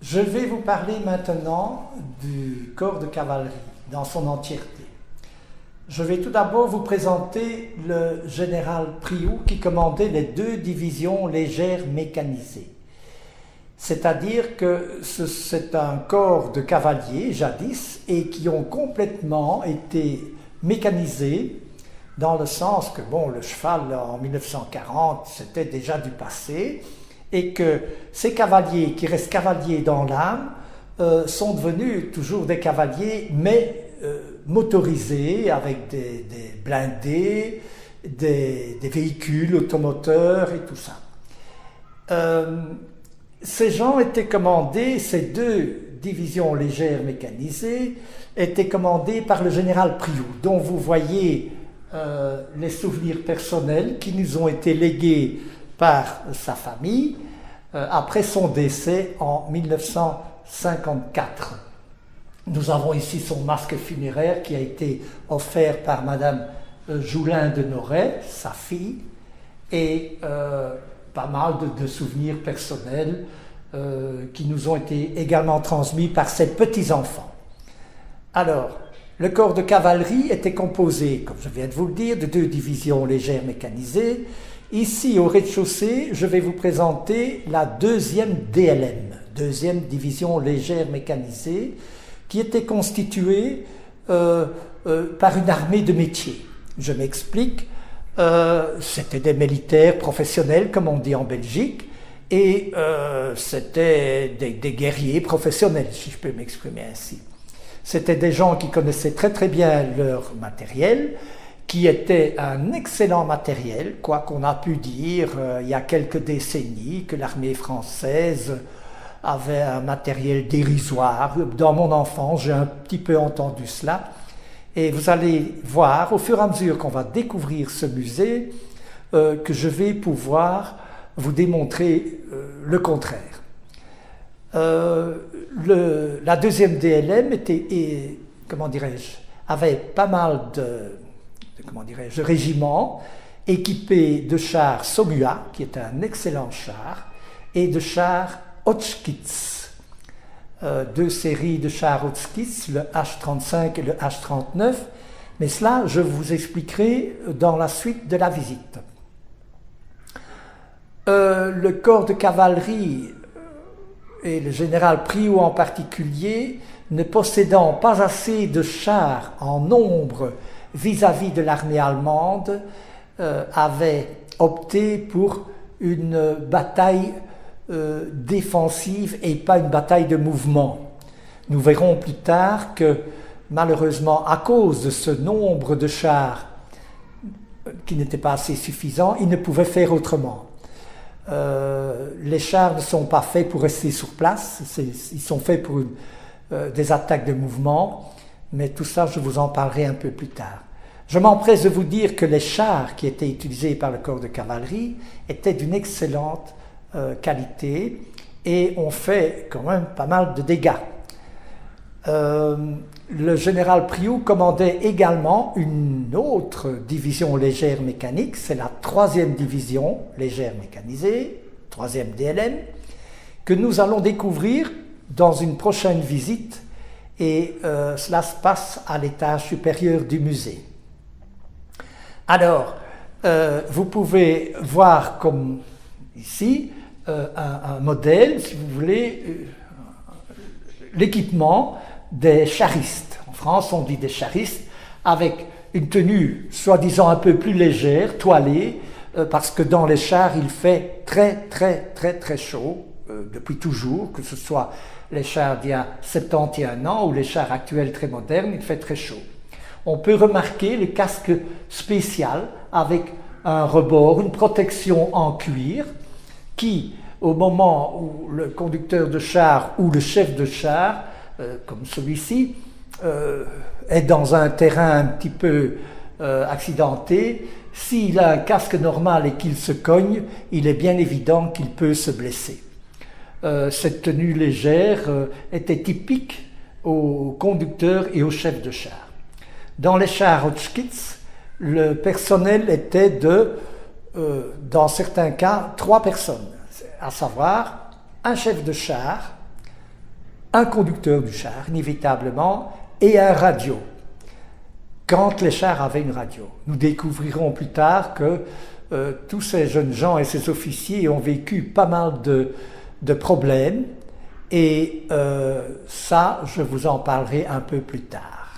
Je vais vous parler maintenant du corps de cavalerie dans son entièreté. Je vais tout d'abord vous présenter le général Priou qui commandait les 2 divisions légères mécanisées. C'est-à-dire que c'est un corps de cavaliers jadis et qui ont complètement été mécanisés dans le sens que le cheval en 1940 c'était déjà du passé et que ces cavaliers qui restent cavaliers dans l'âme sont devenus toujours des cavaliers mais motorisés avec des blindés, des véhicules automoteurs et tout ça. Ces gens étaient commandés, ces 2 divisions légères mécanisées étaient commandées par le général Priou, dont vous voyez les souvenirs personnels qui nous ont été légués par sa famille après son décès en 1954. Nous avons ici son masque funéraire qui a été offert par Madame Joulin de Noret, sa fille, et pas mal de souvenirs personnels qui nous ont été également transmis par ses petits-enfants. Alors, le corps de cavalerie était composé, comme je viens de vous le dire, de 2 divisions légères mécanisées. Ici, au rez-de-chaussée, je vais vous présenter la 2e DLM, 2e division légère mécanisée, qui était constituée par une armée de métier. Je m'explique. C'était des militaires professionnels, comme on dit en Belgique, et c'était des guerriers professionnels, si je peux m'exprimer ainsi. C'était des gens qui connaissaient très très bien leur matériel, qui était un excellent matériel, quoi qu'on a pu dire il y a quelques décennies que l'armée française avait un matériel dérisoire. Dans mon enfance, j'ai un petit peu entendu cela. Et vous allez voir, au fur et à mesure qu'on va découvrir ce musée, que je vais pouvoir vous démontrer le contraire. La 2e DLM était, avait pas mal de régiments équipés de chars Somua, qui est un excellent char, et de chars Hotchkiss. 2 séries de chars Hotchkiss, le H-35 et le H-39, mais cela je vous expliquerai dans la suite de la visite. Le corps de cavalerie et le général Priou en particulier, ne possédant pas assez de chars en nombre vis-à-vis de l'armée allemande, avait opté pour une bataille défensive et pas une bataille de mouvement. Nous verrons plus tard que malheureusement à cause de ce nombre de chars qui n'était pas assez suffisant, il ne pouvait faire autrement. Les chars ne sont pas faits pour rester sur place, ils sont faits pour des attaques de mouvement, mais tout ça je vous en parlerai un peu plus tard. Je m'empresse de vous dire que les chars qui étaient utilisés par le corps de cavalerie étaient d'une excellente qualité et ont fait quand même pas mal de dégâts. Le général Priou commandait également une autre division légère mécanique, c'est la 3e division légère mécanisée, 3e DLM, que nous allons découvrir dans une prochaine visite et cela se passe à l'étage supérieur du musée. Alors, vous pouvez voir comme ici un modèle, si vous voulez, l'équipement des charistes. En France, on dit des charistes, avec une tenue soi-disant un peu plus légère, toilée, parce que dans les chars, il fait très, très, très, très chaud, depuis toujours, que ce soit les chars d'il y a 71 ans ou les chars actuels très modernes, il fait très chaud. On peut remarquer le casque spécial avec un rebord, une protection en cuir, qui, au moment où le conducteur de char ou le chef de char, comme celui-ci, est dans un terrain un petit peu accidenté, s'il a un casque normal et qu'il se cogne, il est bien évident qu'il peut se blesser. Cette tenue légère était typique aux conducteurs et aux chefs de char. Dans les chars Hotchkiss, le personnel était dans certains cas, 3 personnes, à savoir un chef de char, un conducteur du char, inévitablement, et un radio. Quand les chars avaient une radio. Nous découvrirons plus tard que tous ces jeunes gens et ces officiers ont vécu pas mal de problèmes, et ça, je vous en parlerai un peu plus tard.